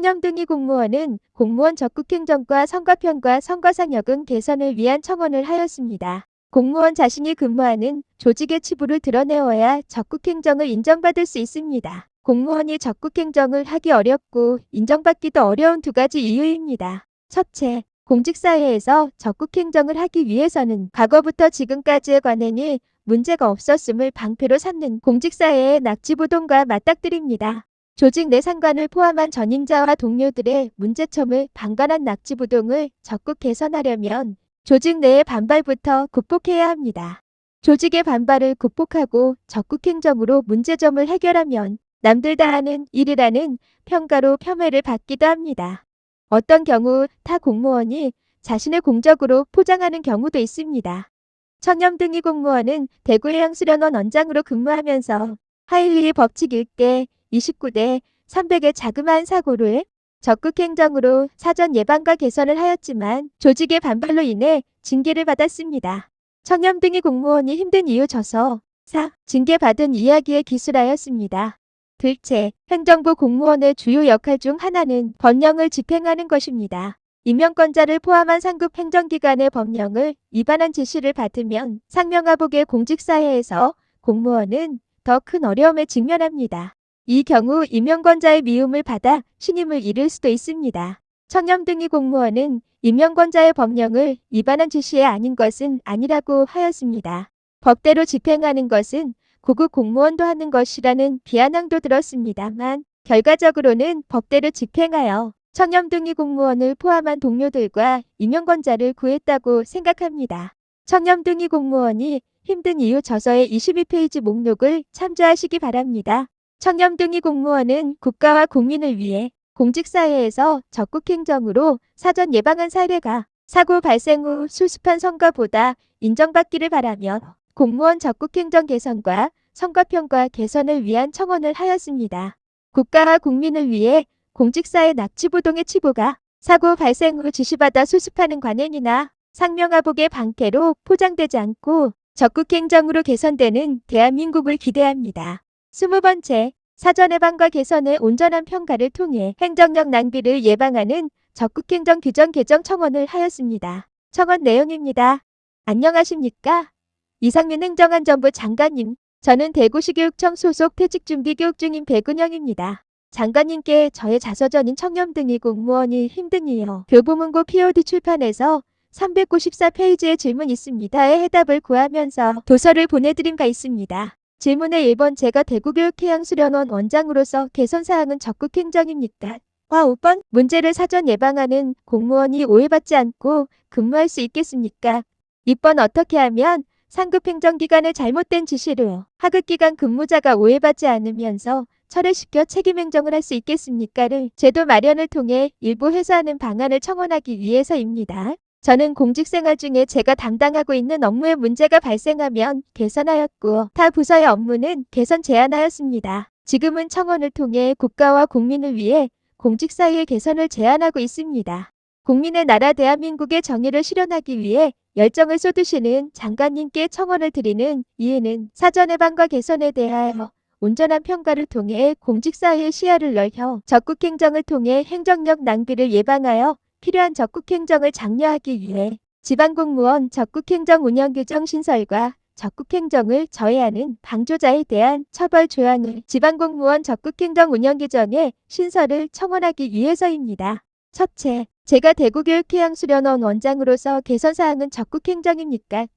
청렴등이 공무원은 공무원 적극행정과 선거편과 선거상여금 개선을 위한 청원을 하였습니다. 공무원 자신이 근무하는 조직의 치부를 드러내어야 적극행정을 인정받을 수 있습니다. 공무원이 적극행정을 하기 어렵고 인정받기도 어려운 두 가지 이유입니다. 첫째, 공직사회에서 적극행정을 하기 위해서는 과거부터 지금까지의 관행에 문제가 없었음을 방패로 삼는 공직사회의 낙지부동과 맞닥뜨립니다. 조직 내 상관을 포함한 전임자와 동료들의 문제점을 방관한 낙지부동을 적극 개선하려면 조직 내의 반발부터 극복해야 합니다. 조직의 반발을 극복하고 적극행정으로 문제점을 해결하면 남들 다 하는 일이라는 평가로 폄훼를 받기도 합니다. 어떤 경우 타 공무원이 자신을 공적으로 포장하는 경우도 있습니다. 청렴등이 공무원은 대구해양수련원 원장으로 근무하면서 하일리 법칙 1개 29대 300의 자그마한 사고를 적극행정으로 사전 예방과 개선을 하였지만 조직의 반발로 인해 징계를 받았습니다. 청렴등이 공무원이 힘든 이유 저서 4. 징계받은 이야기에 기술하였습니다. 둘째, 행정부 공무원의 주요 역할 중 하나는 법령을 집행하는 것입니다. 임명권자를 포함한 상급 행정기관의 법령을 위반한 지시를 받으면 상명하복의 공직사회에서 공무원은 더 큰 어려움에 직면합니다. 이 경우 임명권자의 미움을 받아 신임을 잃을 수도 있습니다. 청렴등이 공무원은 임명권자의 법령을 위반한 지시에 아닌 것은 아니라고 하였습니다. 법대로 집행하는 것은 고급 공무원도 하는 것이라는 비아냥도 들었습니다만 결과적으로는 법대로 집행하여 청렴등이 공무원을 포함한 동료들과 임명권자를 구했다고 생각합니다. 청렴등이 공무원이 힘든 이유 저서의 22페이지 목록을 참조하시기 바랍니다. 청렴등이 공무원은 국가와 국민을 위해 공직사회에서 적극행정으로 사전 예방한 사례가 사고 발생 후 수습한 성과보다 인정받기를 바라며 공무원 적극행정 개선과 선거평가 개선을 위한 청원을 하였습니다. 국가와 국민을 위해 공직사회 낙지부동의 치부가 사고 발생 후 지시받아 수습하는 관행이나 상명하복의 방패로 포장되지 않고 적극행정으로 개선되는 대한민국을 기대합니다. 20번째, 사전 예방과 개선의 온전한 평가를 통해 행정력 낭비를 예방하는 적극행정 규정 개정 청원을 하였습니다. 청원 내용입니다. 안녕하십니까? 이상민 행정안전부 장관님, 저는 대구시교육청 소속 퇴직준비 교육 중인 백은영입니다. 장관님께 저의 자서전인 청렴등이 공무원이 힘든 이유 교보문고 POD 출판에서 394페이지의 질문 있습니다에 해답을 구하면서 도서를 보내드린 바 있습니다. 질문의 1번 제가 대구교육해양수련원 원장으로서 개선사항은 적극행정입니까? 과 5번 문제를 사전 예방하는 공무원이 오해받지 않고 근무할 수 있겠습니까? 2번 어떻게 하면 상급행정기관의 잘못된 지시로 하급기관 근무자가 오해받지 않으면서 철회시켜 책임행정을 할 수 있겠습니까?를 제도 마련을 통해 일부 해소하는 방안을 청원하기 위해서입니다. 저는 공직생활 중에 제가 담당하고 있는 업무에 문제가 발생하면 개선하였고 타 부서의 업무는 개선 제안하였습니다. 지금은 청원을 통해 국가와 국민을 위해 공직사회의 개선을 제안하고 있습니다. 국민의 나라 대한민국의 정의를 실현하기 위해 열정을 쏟으시는 장관님께 청원을 드리는 이유는 사전 예방과 개선에 대하여 온전한 평가를 통해 공직사회의 시야를 넓혀 적극행정을 통해 행정력 낭비를 예방하여 필요한 적극행정을 장려하기 위해 지방공무원 적극행정 운영규정 신설과 적극행정을 저해하는 방조자에 대한 처벌 조항을 지방공무원 적극행정 운영규정의 신설을 청원하기 위해서입니다. 첫째, 제가 대구교육해양수련원 원장으로서 개선사항은 적극행정입니까?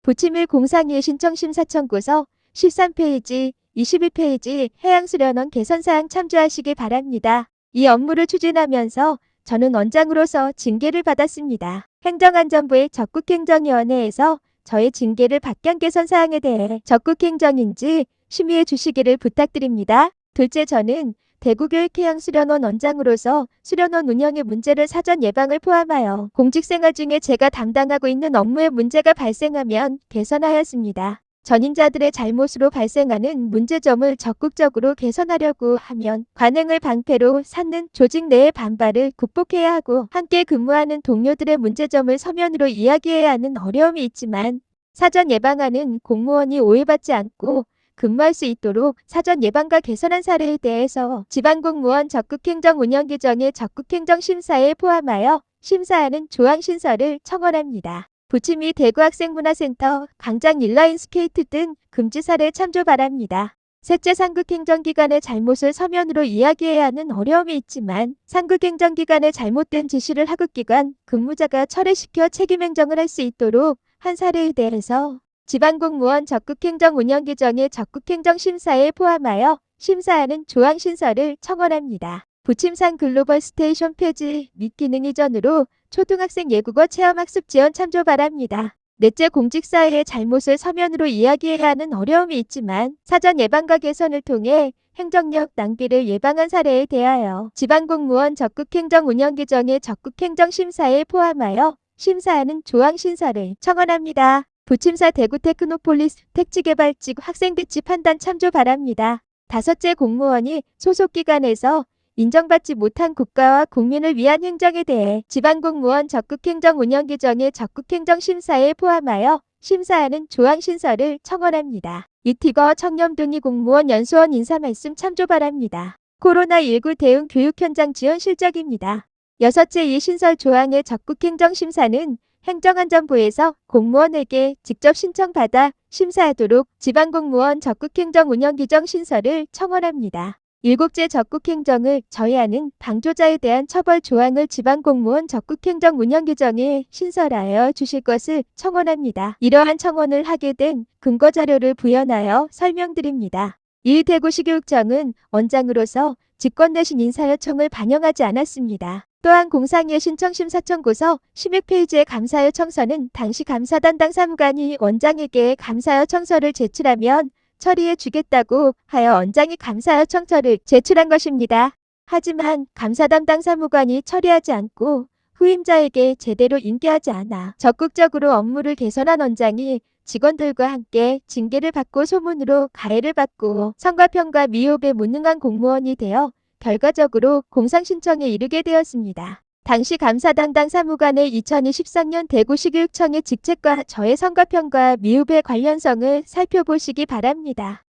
부침일 공상위의 신청심사 청구서 13페이지, 21페이지 해양수련원 개선사항 참조하시기 바랍니다. 이 업무를 추진하면서 저는 원장으로서 징계를 받았습니다. 행정안전부의 적극행정위원회에서 저의 징계를 받게 한 개선사항에 대해 적극행정인지 심의해 주시기를 부탁드립니다. 둘째, 저는 대구교육해양수련원 원장으로서 수련원 운영의 문제를 사전 예방을 포함하여 공직생활 중에 제가 담당하고 있는 업무에 문제가 발생하면 개선하였습니다. 전임자들의 잘못으로 발생하는 문제점을 적극적으로 개선하려고 하면 관행을 방패로 삼는 조직 내의 반발을 극복해야 하고 함께 근무하는 동료들의 문제점을 서면으로 이야기해야 하는 어려움이 있지만 사전 예방하는 공무원이 오해받지 않고 근무할 수 있도록 사전 예방과 개선한 사례에 대해서 지방공무원 적극행정 운영 규정의 적극행정 심사에 포함하여 심사하는 조항신설을 청원합니다. 부침이 대구학생문화센터, 강장 인라인 스케이트 등 금지 사례 참조 바랍니다. 셋째, 상급행정기관의 잘못을 서면으로 이야기해야 하는 어려움이 있지만 상급행정기관의 잘못된 지시를 하급기관 근무자가 철회시켜 책임행정을 할 수 있도록 한 사례에 대해서 지방공무원 적극행정 운영 규정의 적극행정 심사에 포함하여 심사하는 조항신설을 청원합니다. 부침산 글로벌 스테이션 폐지 및 기능 이전으로 초등학생 예국어 체험학습 지원 참조 바랍니다. 넷째, 공직사회의 잘못을 서면으로 이야기해야 하는 어려움이 있지만 사전 예방과 개선을 통해 행정력 낭비를 예방한 사례에 대하여 지방공무원 적극행정 운영 규정의 적극행정 심사에 포함하여 심사하는 조항신설을 청원합니다. 부침사 대구 테크노폴리스 택지개발직 학생 배치 판단 참조 바랍니다. 다섯째, 공무원이 소속기관에서 인정받지 못한 국가와 국민을 위한 행정에 대해 지방공무원 적극행정 운영 규정의 적극행정 심사에 포함하여 심사하는 조항신설을 청원합니다. 이티거 청렴동의 공무원 연수원 인사 말씀 참조 바랍니다. 코로나19 대응 교육 현장 지원 실적입니다. 여섯째, 이 신설 조항의 적극행정 심사는 행정안전부에서 공무원에게 직접 신청받아 심사하도록 지방공무원 적극행정 운영 규정 신설을 청원합니다. 일곱째, 적극행정을 저해하는 방조자에 대한 처벌 조항을 지방공무원 적극행정 운영 규정에 신설하여 주실 것을 청원합니다. 이러한 청원을 하게 된 근거자료를 부연하여 설명드립니다. 이 대구시교육청은 원장으로서 직권 내신 인사요청을 반영하지 않았습니다. 또한 공상위의 신청심사 청구서 16페이지의 감사요 청서는 당시 감사 담당 사무관이 원장에게 감사요 청서를 제출하면 처리해 주겠다고 하여 원장이 감사요 청서를 제출한 것입니다. 하지만 감사 담당 사무관이 처리하지 않고 후임자에게 제대로 인계하지 않아 적극적으로 업무를 개선한 원장이 직원들과 함께 징계를 받고 소문으로 가해를 받고 성과평가 미흡에 무능한 공무원이 되어 결과적으로 공상신청에 이르게 되었습니다. 당시 감사 담당 사무관의 2023년 대구시교육청의 직책과 저의 성과평가 미흡의 관련성을 살펴보시기 바랍니다.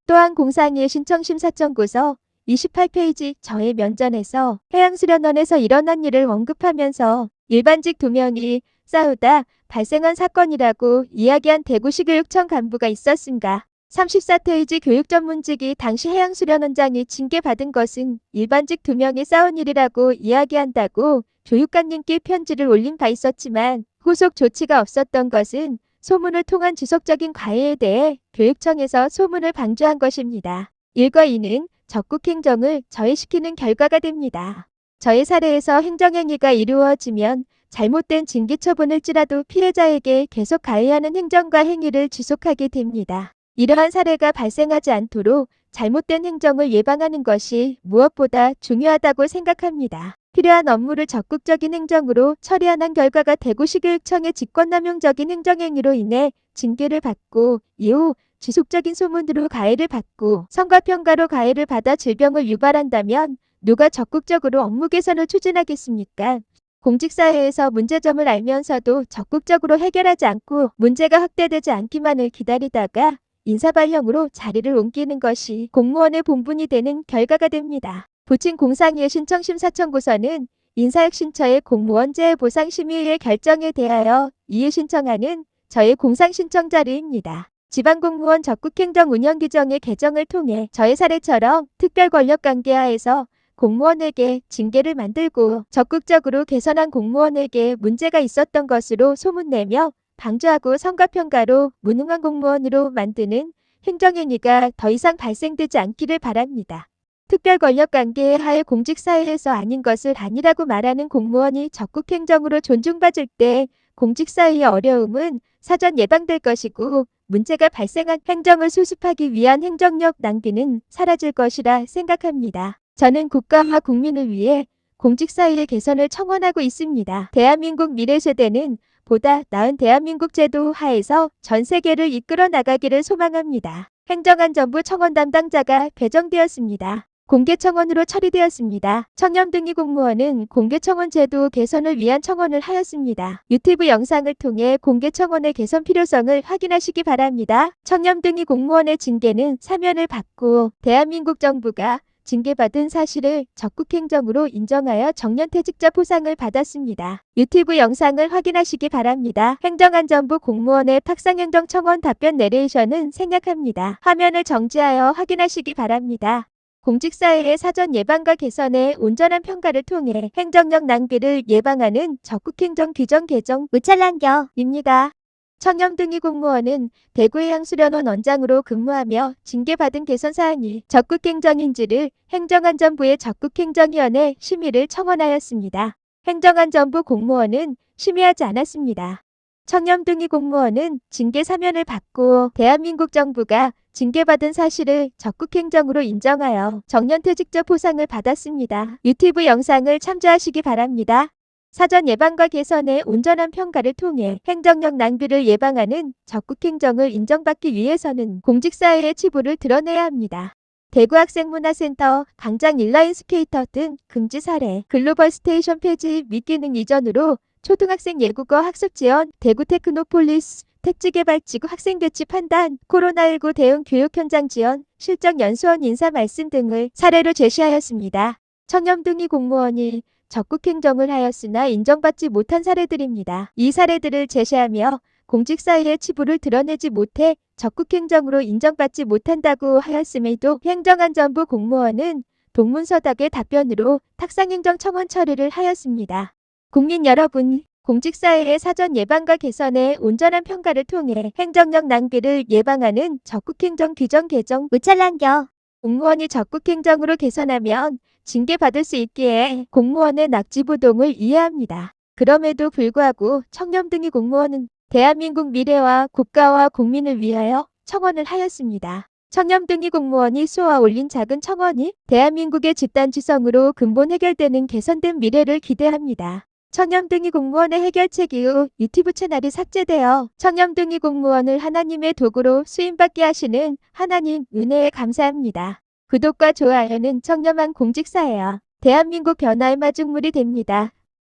또한 공상위의 신청심사 청구서 28페이지 저의 면전에서 해양수련원에서 일어난 일을 언급하면서 일반직 2명이 싸우다 발생한 사건이라고 이야기한 대구시교육청 간부가 있었은가. 34페이지 교육전문직이 당시 해양수련원장이 징계받은 것은 일반직 2명이 싸운 일이라고 이야기한다고 교육관님께 편지를 올린 바 있었지만 후속 조치가 없었던 것은 소문을 통한 지속적인 가해에 대해 교육청에서 소문을 방조한 것입니다. 1과 2는 적극행정을 저해시키는 결과가 됩니다. 저의 사례에서 행정행위가 이루어지면 잘못된 징계처분일지라도 피해자에게 계속 가해하는 행정과 행위를 지속하게 됩니다. 이러한 사례가 발생하지 않도록 잘못된 행정을 예방하는 것이 무엇보다 중요하다고 생각합니다. 필요한 업무를 적극적인 행정으로 처리하는 결과가 대구시교육청의 직권남용적인 행정행위로 인해 징계를 받고 이후 지속적인 소문으로 가해를 받고 성과평가로 가해를 받아 질병을 유발한다면 누가 적극적으로 업무 개선을 추진하겠습니까? 공직사회에서 문제점을 알면서도 적극적으로 해결하지 않고 문제가 확대되지 않기만을 기다리다가 인사발령으로 자리를 옮기는 것이 공무원의 본분이 되는 결과가 됩니다. 부친 공상위의 신청심사 청구서는 인사혁신처의 공무원재해보상심의위의 결정에 대하여 이의 신청하는 저의 공상신청 자료입니다. 지방공무원 적극행정 운영 규정의 개정을 통해 저의 사례처럼 특별권력관계하에서 공무원에게 징계를 만들고 적극적으로 개선한 공무원에게 문제가 있었던 것으로 소문내며 방조하고 성과평가로 무능한 공무원으로 만드는 행정행위가 더 이상 발생되지 않기를 바랍니다. 특별권력관계의 하에 공직사회에서 아닌 것을 아니라고 말하는 공무원이 적극행정으로 존중받을 때 공직사회의 어려움은 사전 예방될 것이고 문제가 발생한 행정을 수습하기 위한 행정력 낭비는 사라질 것이라 생각합니다. 저는 국가와 국민을 위해 공직사회의 개선을 청원하고 있습니다. 대한민국 미래세대는 보다 나은 대한민국 제도 하에서 전 세계를 이끌어 나가기를 소망합니다. 행정안전부 청원 담당자가 배정되었습니다. 공개청원으로 처리되었습니다. 청렴등위 공무원은 공개청원 제도 개선을 위한 청원을 하였습니다. 유튜브 영상을 통해 공개청원의 개선 필요성을 확인하시기 바랍니다. 청렴등위 공무원의 징계는 사면을 받고 대한민국 정부가 징계받은 사실을 적극행정으로 인정하여 정년퇴직자 포상을 받았습니다. 유튜브 영상을 확인하시기 바랍니다. 행정안전부 공무원의 탁상행정 청원 답변 내레이션은 생략합니다. 화면을 정지하여 확인하시기 바랍니다. 공직사회의 사전 예방과 개선에 온전한 평가를 통해 행정력 낭비를 예방하는 적극행정 규정 개정 무찰난겨입니다. 청렴등위 공무원은 대구해양수련원 원장으로 근무하며 징계받은 개선사항이 적극행정인지를 행정안전부의 적극행정위원회 심의를 청원하였습니다. 행정안전부 공무원은 심의하지 않았습니다. 청렴등위 공무원은 징계 사면을 받고 대한민국 정부가 징계받은 사실을 적극행정으로 인정하여 정년퇴직자 포상을 받았습니다. 유튜브 영상을 참조하시기 바랍니다. 사전 예방과 개선의 온전한 평가를 통해 행정력 낭비를 예방하는 적극행정을 인정받기 위해서는 공직사회의 치부를 드러내야 합니다. 대구학생문화센터, 강장 인라인 스케이터 등 금지 사례, 글로벌 스테이션 폐지 및 기능 이전으로 초등학생 예국어 학습 지원, 대구 테크노폴리스, 택지개발지구 학생 배치 판단, 코로나19 대응 교육 현장 지원, 실적 연수원 인사 말씀 등을 사례로 제시하였습니다. 청렴등위 공무원이 적극행정을 하였으나 인정받지 못한 사례들입니다. 이 사례들을 제시하며 공직사회의 치부를 드러내지 못해 적극행정으로 인정받지 못한다고 하였음에도 행정안전부 공무원은 동문서답의 답변으로 탁상행정 청원 처리를 하였습니다. 국민 여러분, 공직사회의 사전 예방과 개선의 온전한 평가를 통해 행정력 낭비를 예방하는 적극행정 규정 개정 무찰난겨. 공무원이 적극행정으로 개선하면 징계받을 수 있기에 공무원의 낙지부동을 이해합니다. 그럼에도 불구하고 청렴등위 공무원은 대한민국 미래와 국가와 국민을 위하여 청원을 하였습니다. 청렴등위 공무원이 쏘아 올린 작은 청원이 대한민국의 집단지성으로 근본 해결되는 개선된 미래를 기대합니다. 청렴등위 공무원의 해결책 이후 유튜브 채널이 삭제되어 청렴등위 공무원을 하나님의 도구로 쓰임받게 하시는 하나님 은혜에 감사합니다. 구독과 좋아요는 청렴한 공직사회와 대한민국 변화의 마중물이 됩니다.